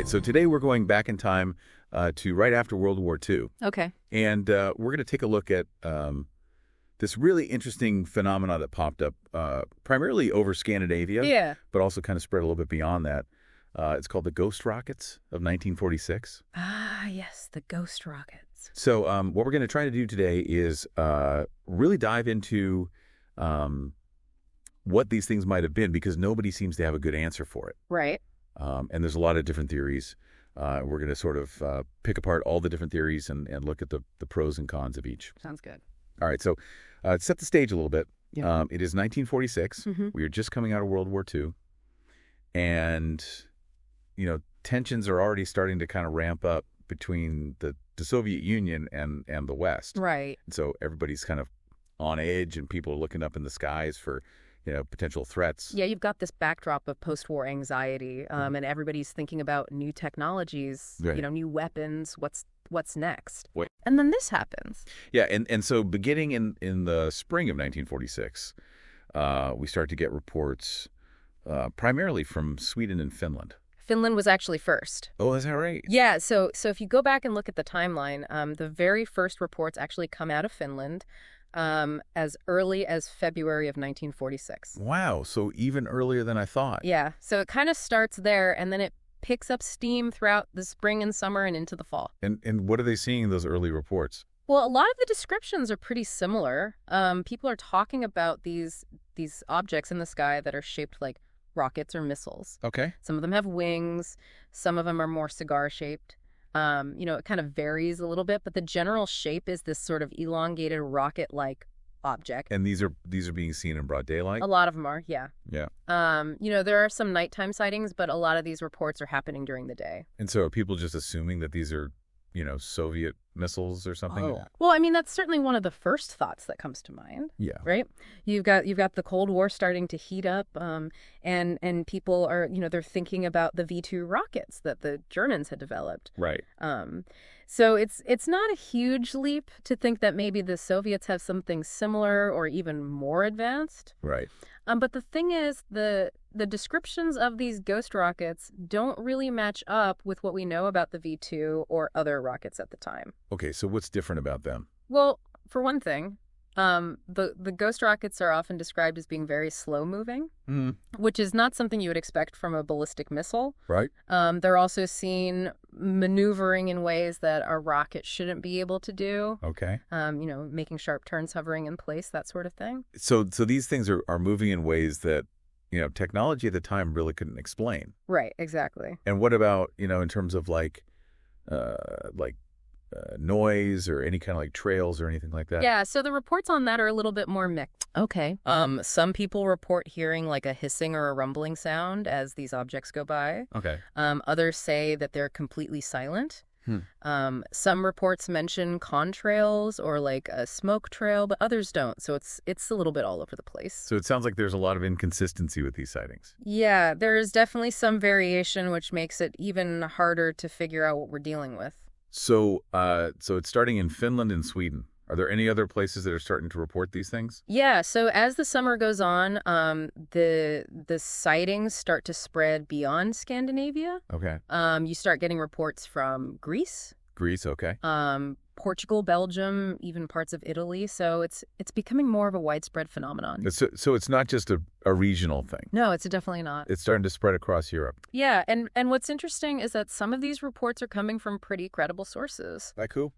right, so today we're going back in time to right after World War II. Okay. And we're going to take a look at this really interesting phenomena that popped up primarily over Scandinavia, Yeah. but also kind of spread a little bit beyond that. It's called the ghost rockets of 1946. Ah, yes, the ghost rockets. So what we're going to try to do today is really dive into what these things might have been, because nobody seems to have a good answer for it. Right. And there's a lot of different theories. We're going to sort of pick apart all the different theories and look at the pros and cons of each. Sounds good. All right, so set the stage a little bit. Yeah. It is 1946. Mm-hmm. We are just coming out of World War II. And, you know, tensions are already starting to kind of ramp up between the Soviet Union and the West. Right. And so everybody's kind of on edge, and people are looking up in the skies for, you know, potential threats. Yeah, you've got this backdrop of post-war anxiety, and everybody's thinking about new technologies, Right. new weapons. What's next? Wait. And then this happens. Yeah, and so beginning in the spring of 1946, we start to get reports primarily from Sweden and Finland. Finland was actually first. Oh, is that right? Yeah, so if you go back and look at the timeline, the very first reports actually come out of Finland as early as February of 1946. Wow, so even earlier than I thought. Yeah, so it kind of starts there, and then it picks up steam throughout the spring and summer and into the fall. And what are they seeing in those early reports? Well, a lot of the descriptions are pretty similar. People are talking about these objects in the sky that are shaped like rockets or missiles. Okay. Some of them have wings. Some of them are more cigar-shaped. It kind of varies a little bit, but the general shape is this sort of elongated rocket-like object. And these are being seen in broad daylight? A lot of them are, yeah. Yeah. There are some nighttime sightings, but a lot of these reports are happening during the day. And so are people just assuming that these are, Soviet missils or something? Oh. Well, I mean, that's certainly one of the first thoughts that comes to mind. Yeah. Right? You've got the Cold War starting to heat up, and people are, they're thinking about the V-2 rockets that the Germans had developed. Right. So it's not a huge leap to think that maybe the Soviets have something similar or even more advanced. Right. But the thing is, the descriptions of these ghost rockets don't really match up with what we know about the V-2 or other rockets at the time. Okay, so what's different about them? Well, for one thing, the ghost rockets are often described as being very slow-moving, which is not something you would expect from a ballistic missile. Right. They're also seen maneuvering in ways that a rocket shouldn't be able to do. Okay. Making sharp turns, hovering in place, that sort of thing. So these things are moving in ways that, technology at the time really couldn't explain. Right, exactly. And what about, in terms of like noise or any kind of like trails or anything like that? Yeah, so the reports on that are a little bit more mixed. Okay. Some people report hearing like a hissing or a rumbling sound as these objects go by. Okay. Others say that they're completely silent. Some reports mention contrails or like a smoke trail, but others don't. So it's a little bit all over the place. So it sounds like there's a lot of inconsistency with these sightings. Yeah, there is definitely some variation, which makes it even harder to figure out what we're dealing with. So it's starting in Finland and Sweden. Are there any other places that are starting to report these things? Yeah, so as the summer goes on, the sightings start to spread beyond Scandinavia. Okay. You start getting reports from Greece. Greece, okay. Portugal, Belgium, even parts of Italy. So it's becoming more of a widespread phenomenon. So it's not just a regional thing. No, it's definitely not. It's starting to spread across Europe. Yeah, and what's interesting is that some of these reports are coming from pretty credible sources. That cool?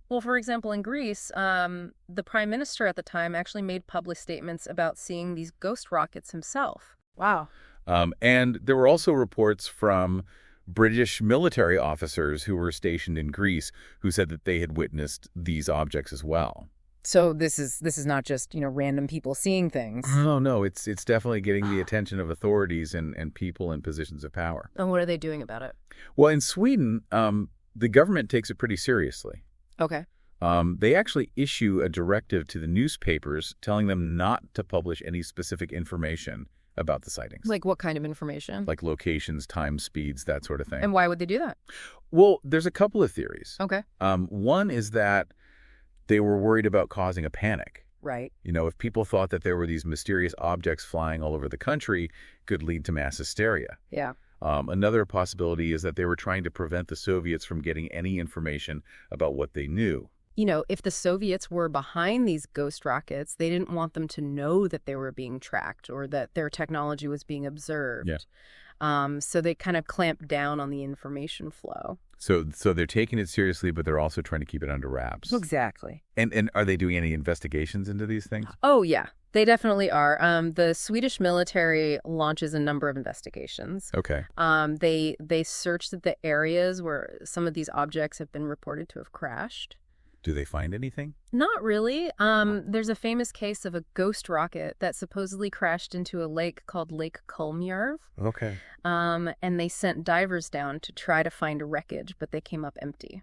Well, for example, in Greece, the prime minister at the time actually made public statements about seeing these ghost rockets himself. Wow. And there were also reports from British military officers who were stationed in Greece who said that they had witnessed these objects as well. So this is not just, random people seeing things. No, it's definitely getting the attention of authorities and people in positions of power. And what are they doing about it? Well, in Sweden, the government takes it pretty seriously. Okay. They actually issue a directive to the newspapers telling them not to publish any specific information about the sightings. Like what kind of information? Like locations, time, speeds, that sort of thing. And why would they do that? Well, there's a couple of theories. Okay. One is that they were worried about causing a panic. Right. If people thought that there were these mysterious objects flying all over the country, it could lead to mass hysteria. Yeah. Another possibility is that they were trying to prevent the Soviets from getting any information about what they knew. If the Soviets were behind these ghost rockets, they didn't want them to know that they were being tracked or that their technology was being observed. So they kind of clamped down on the information flow. So they're taking it seriously, but they're also trying to keep it under wraps. Exactly. And are they doing any investigations into these things? Oh, yeah. They definitely are. The Swedish military launches a number of investigations. Okay. They searched the areas where some of these objects have been reported to have crashed. Do they find anything? Not really. There's a famous case of a ghost rocket that supposedly crashed into a lake called Lake Kulmjärv. Okay. And they sent divers down to try to find a wreckage, but they came up empty.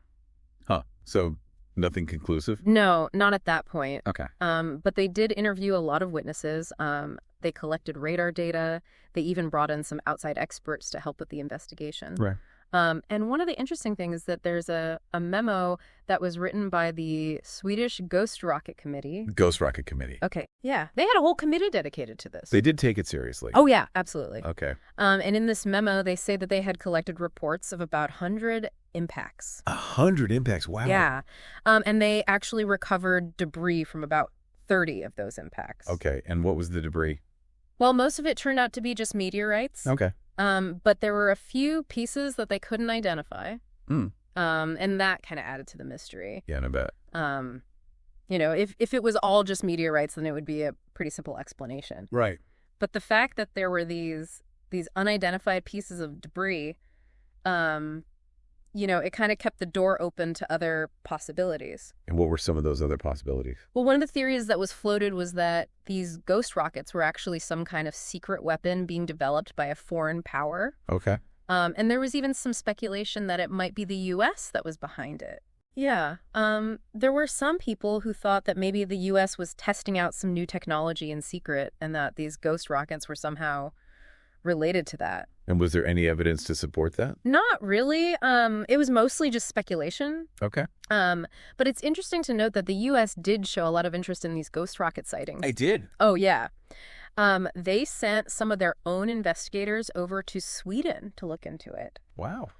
Huh. So nothing conclusive? No, not at that point. Okay. But they did interview a lot of witnesses. They collected radar data. They even brought in some outside experts to help with the investigation. Right. And one of the interesting things is that there's a memo that was written by the Swedish Ghost Rocket Committee. Ghost Rocket Committee. Okay. Yeah. They had a whole committee dedicated to this. They did take it seriously. Oh, yeah, absolutely. Okay. And in this memo, they say that they had collected reports of about 100 impacts. 100 impacts. Wow. Yeah. And they actually recovered debris from about 30 of those impacts. Okay. And what was the debris? Well, most of it turned out to be just meteorites. Okay. But there were a few pieces that they couldn't identify. Hmm. And that kind of added to the mystery. Yeah, I bet. If it was all just meteorites, then it would be a pretty simple explanation. Right. But the fact that there were these unidentified pieces of debris, it kind of kept the door open to other possibilities. And what were some of those other possibilities? Well, one of the theories that was floated was that these ghost rockets were actually some kind of secret weapon being developed by a foreign power. Okay. And there was even some speculation that it might be the U.S. that was behind it. Yeah. There were some people who thought that maybe the U.S. was testing out some new technology in secret and that these ghost rockets were somehow related to that. And was there any evidence to support that? Not really. It was mostly just speculation. Okay. But it's interesting to note that the U.S. did show a lot of interest in these ghost rocket sightings. I did. Oh, yeah. They sent some of their own investigators over to Sweden to look into it. Wow.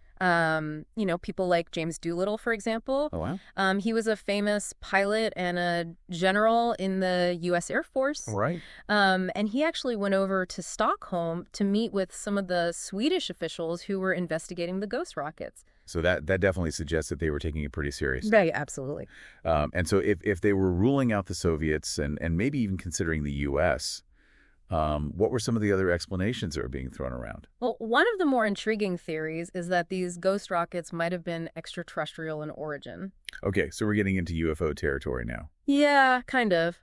People like James Doolittle, for example. Oh, wow. He was a famous pilot and a general in the U.S. Air Force. Right. And he actually went over to Stockholm to meet with some of the Swedish officials who were investigating the ghost rockets. So that definitely suggests that they were taking it pretty seriously. Right, absolutely. And so if they were ruling out the Soviets and maybe even considering the U.S., what were some of the other explanations that were being thrown around? Well, one of the more intriguing theories is that these ghost rockets might have been extraterrestrial in origin. Okay, so we're getting into UFO territory now. Yeah, kind of.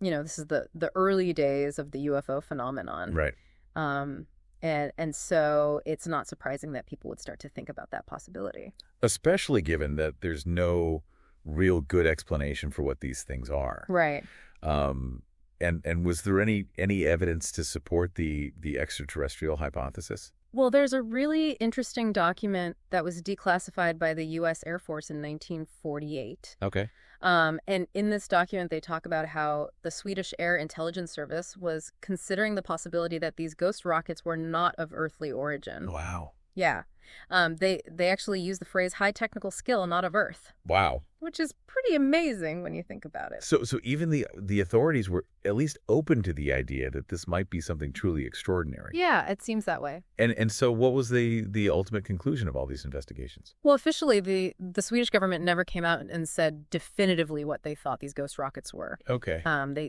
This is the early days of the UFO phenomenon. Right. And so it's not surprising that people would start to think about that possibility. Especially given that there's no real good explanation for what these things are. Right. And was there any evidence to support the extraterrestrial hypothesis? Well, there's a really interesting document that was declassified by the U.S. Air Force in 1948. Okay. And in this document, they talk about how the Swedish Air Intelligence Service was considering the possibility that these ghost rockets were not of earthly origin. Wow. Yeah. They actually use the phrase high technical skill, not of Earth. Wow. Which is pretty amazing when you think about it. So even the authorities were at least open to the idea that this might be something truly extraordinary. Yeah, it seems that way. And so what was the ultimate conclusion of all these investigations? Well, officially, the Swedish government never came out and said definitively what they thought these ghost rockets were. Okay.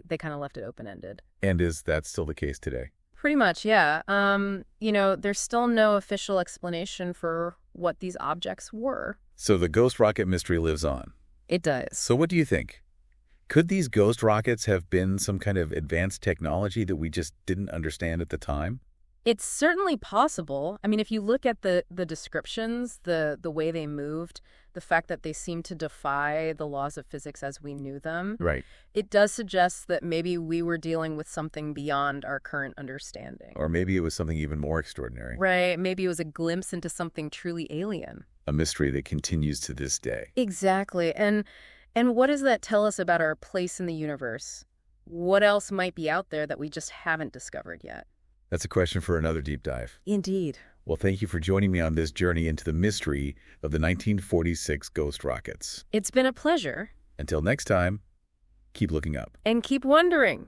They kind of left it open-ended. And is that still the case today? Pretty much, yeah. There's still no official explanation for what these objects were. So the ghost rocket mystery lives on. It does. So what do you think? Could these ghost rockets have been some kind of advanced technology that we just didn't understand at the time? It's certainly possible. I mean, if you look at the descriptions, the way they moved, the fact that they seem to defy the laws of physics as we knew them, Right. it does suggest that maybe we were dealing with something beyond our current understanding. Or maybe it was something even more extraordinary. Right. Maybe it was a glimpse into something truly alien. A mystery that continues to this day. Exactly. And what does that tell us about our place in the universe? What else might be out there that we just haven't discovered yet? That's a question for another deep dive. Indeed. Well, thank you for joining me on this journey into the mystery of the 1946 ghost rockets. It's been a pleasure. Until next time, keep looking up. And keep wondering.